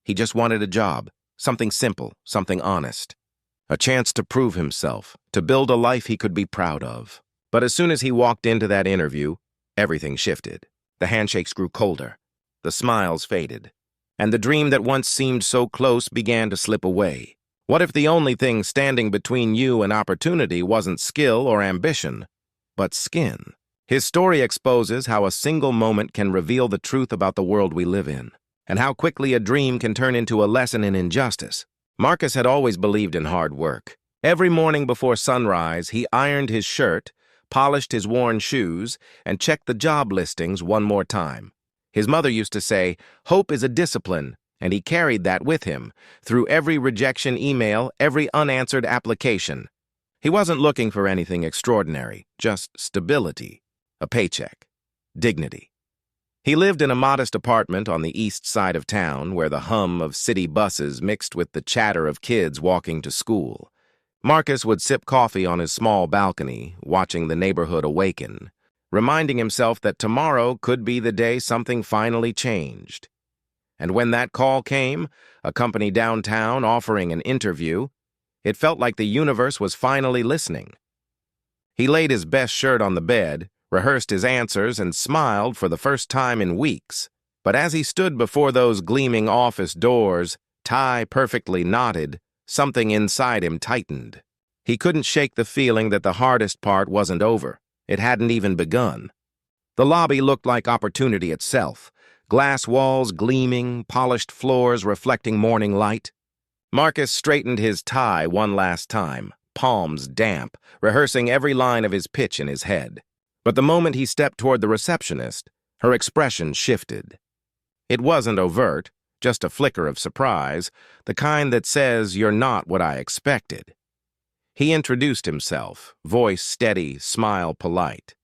He just wanted a job, something simple, something honest. A chance to prove himself, to build a life he could be proud of. But as soon as he walked into that interview, everything shifted. The handshakes grew colder. The smiles faded. And the dream that once seemed so close began to slip away. What if the only thing standing between you and opportunity wasn't skill or ambition, but skin? His story exposes how a single moment can reveal the truth about the world we live in, and how quickly a dream can turn into a lesson in injustice. Marcus had always believed in hard work. Every morning before sunrise, he ironed his shirt, polished his worn shoes, and checked the job listings one more time. His mother used to say, "Hope is a discipline," and he carried that with him, through every rejection email, every unanswered application. He wasn't looking for anything extraordinary, just stability, a paycheck, dignity. He lived in a modest apartment on the east side of town where the hum of city buses mixed with the chatter of kids walking to school. Marcus would sip coffee on his small balcony, watching the neighborhood awaken, reminding himself that tomorrow could be the day something finally changed. And when that call came, a company downtown offering an interview, it felt like the universe was finally listening. He laid his best shirt on the bed, rehearsed his answers, and smiled for the first time in weeks. But as he stood before those gleaming office doors, tie perfectly knotted, something inside him tightened. He couldn't shake the feeling that the hardest part wasn't over. It hadn't even begun. The lobby looked like opportunity itself, glass walls gleaming, polished floors reflecting morning light. Marcus straightened his tie one last time, palms damp, rehearsing every line of his pitch in his head. But the moment he stepped toward the receptionist, her expression shifted. It wasn't overt, just a flicker of surprise, the kind that says, "You're not what I expected." He introduced himself, voice steady, smile polite.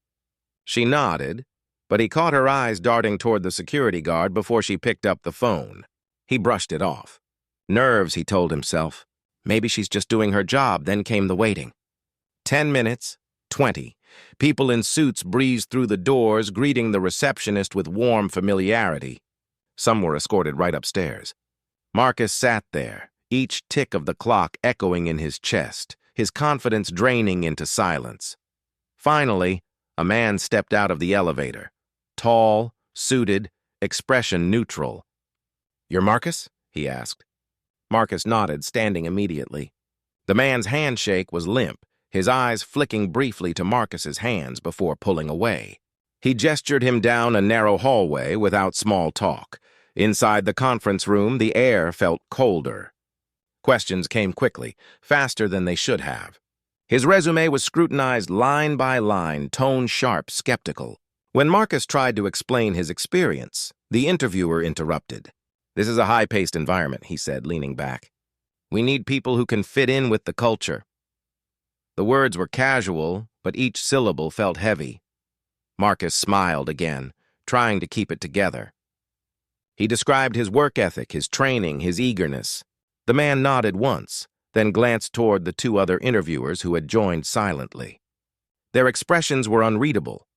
She nodded, but he caught her eyes darting toward the security guard before she picked up the phone. He brushed it off. Nerves, he told himself. Maybe she's just doing her job. Then came the waiting. 10 minutes, 20. People in suits breezed through the doors, greeting the receptionist with warm familiarity. Some were escorted right upstairs. Marcus sat there, each tick of the clock echoing in his chest, his confidence draining into silence. Finally, a man stepped out of the elevator. Tall, suited, expression neutral. "You're Marcus?" he asked. Marcus nodded, standing immediately. The man's handshake was limp, his eyes flicking briefly to Marcus's hands before pulling away. He gestured him down a narrow hallway without small talk. Inside the conference room, the air felt colder. Questions came quickly, faster than they should have. His resume was scrutinized line by line, tone sharp, skeptical. When Marcus tried to explain his experience, the interviewer interrupted. "This is a high-paced environment," he said, leaning back. "We need people who can fit in with the culture." The words were casual, but each syllable felt heavy. Marcus smiled again, trying to keep it together. He described his work ethic, his training, his eagerness. The man nodded once, then glanced toward the two other interviewers who had joined silently. Their expressions were unreadable,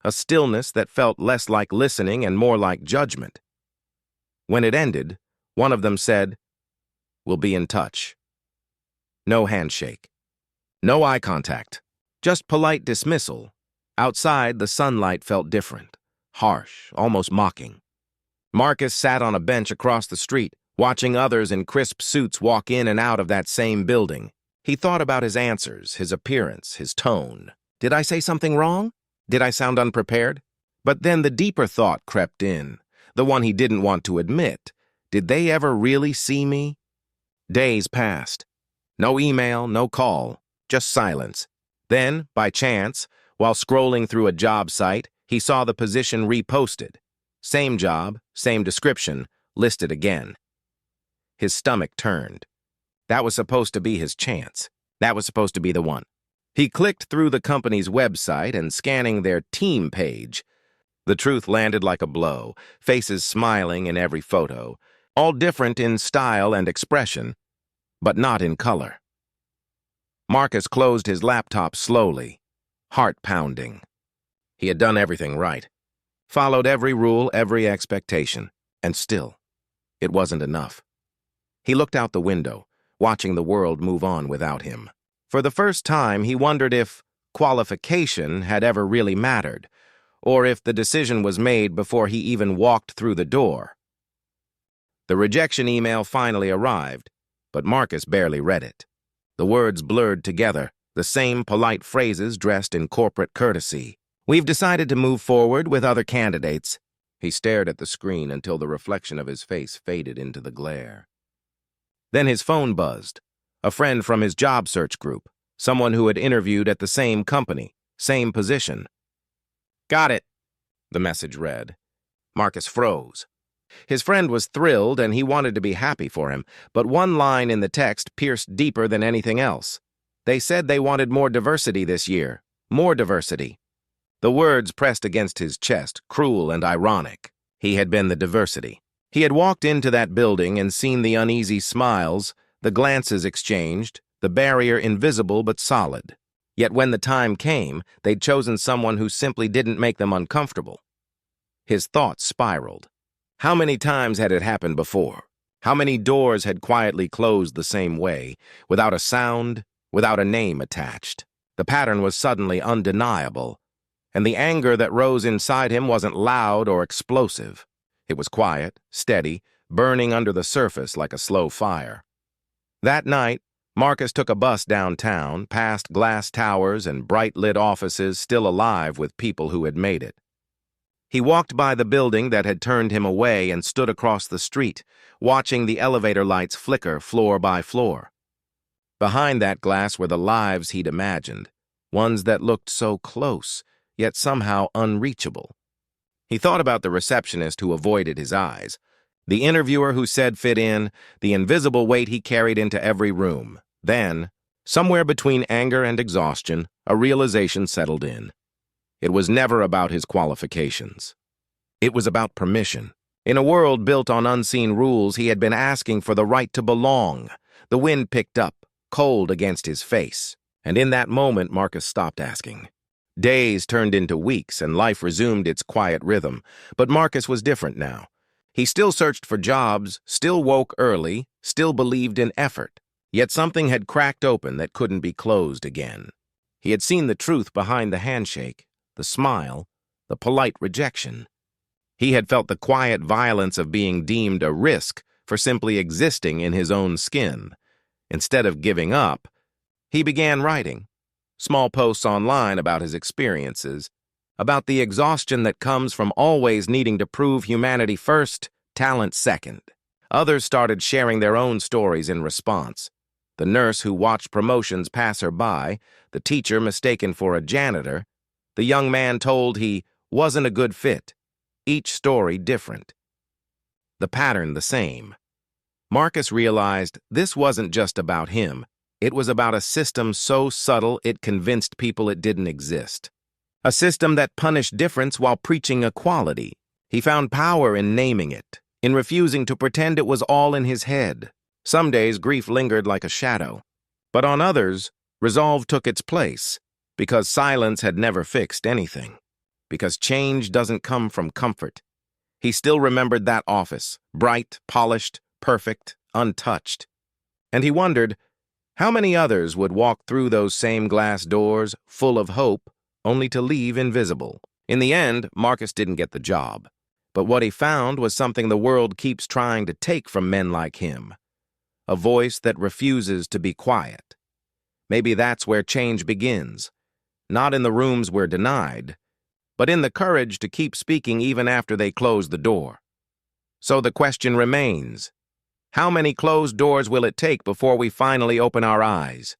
a stillness that felt less like listening and more like judgment. When it ended, one of them said, "We'll be in touch." No handshake. No eye contact. Just polite dismissal. Outside, the sunlight felt different, harsh, almost mocking. Marcus sat on a bench across the street, watching others in crisp suits walk in and out of that same building. He thought about his answers, his appearance, his tone. Did I say something wrong? Did I sound unprepared? But then the deeper thought crept in, the one he didn't want to admit. Did they ever really see me? Days passed. No email, no call, just silence. Then, by chance, while scrolling through a job site, he saw the position reposted. Same job, same description, listed again. His stomach turned. That was supposed to be his chance. That was supposed to be the one. He clicked through the company's website and scanning their team page. The truth landed like a blow, faces smiling in every photo, all different in style and expression, but not in color. Marcus closed his laptop slowly, heart pounding. He had done everything right, followed every rule, every expectation, and still, it wasn't enough. He looked out the window, watching the world move on without him. For the first time, he wondered if qualification had ever really mattered, or if the decision was made before he even walked through the door. The rejection email finally arrived, but Marcus barely read it. The words blurred together, the same polite phrases dressed in corporate courtesy. "We've decided to move forward with other candidates." He stared at the screen until the reflection of his face faded into the glare. Then his phone buzzed. A friend from his job search group, someone who had interviewed at the same company, same position. "Got it," the message read. Marcus froze. His friend was thrilled and he wanted to be happy for him, but one line in the text pierced deeper than anything else. They said they wanted more diversity this year. More diversity. The words pressed against his chest, cruel and ironic. He had been the diversity. He had walked into that building and seen the uneasy smiles, the glances exchanged, the barrier invisible but solid. Yet when the time came, they'd chosen someone who simply didn't make them uncomfortable. His thoughts spiraled. How many times had it happened before? How many doors had quietly closed the same way, without a sound, without a name attached? The pattern was suddenly undeniable, and the anger that rose inside him wasn't loud or explosive. It was quiet, steady, burning under the surface like a slow fire. That night, Marcus took a bus downtown, past glass towers and bright-lit offices still alive with people who had made it. He walked by the building that had turned him away and stood across the street, watching the elevator lights flicker floor by floor. Behind that glass were the lives he'd imagined, ones that looked so close, yet somehow unreachable. He thought about the receptionist who avoided his eyes, the interviewer who said fit in, the invisible weight he carried into every room. Then, somewhere between anger and exhaustion, a realization settled in. It was never about his qualifications. It was about permission. In a world built on unseen rules, he had been asking for the right to belong. The wind picked up, cold against his face, and in that moment Marcus stopped asking. Days turned into weeks, and life resumed its quiet rhythm, but Marcus was different now. He still searched for jobs, still woke early, still believed in effort, yet something had cracked open that couldn't be closed again. He had seen the truth behind the handshake, the smile, the polite rejection. He had felt the quiet violence of being deemed a risk for simply existing in his own skin. Instead of giving up, he began writing. Small posts online about his experiences, about the exhaustion that comes from always needing to prove humanity first, talent second. Others started sharing their own stories in response. The nurse who watched promotions pass her by, the teacher mistaken for a janitor, the young man told he wasn't a good fit. Each story different. The pattern the same. Marcus realized this wasn't just about him. It was about a system so subtle it convinced people it didn't exist. A system that punished difference while preaching equality. He found power in naming it, in refusing to pretend it was all in his head. Some days grief lingered like a shadow, but on others, resolve took its place, because silence had never fixed anything, because change doesn't come from comfort. He still remembered that office, bright, polished, perfect, untouched. And he wondered, how many others would walk through those same glass doors, full of hope, only to leave invisible? In the end, Marcus didn't get the job. But what he found was something the world keeps trying to take from men like him. A voice that refuses to be quiet. Maybe that's where change begins. Not in the rooms we're denied, but in the courage to keep speaking even after they close the door. So the question remains, how many closed doors will it take before we finally open our eyes?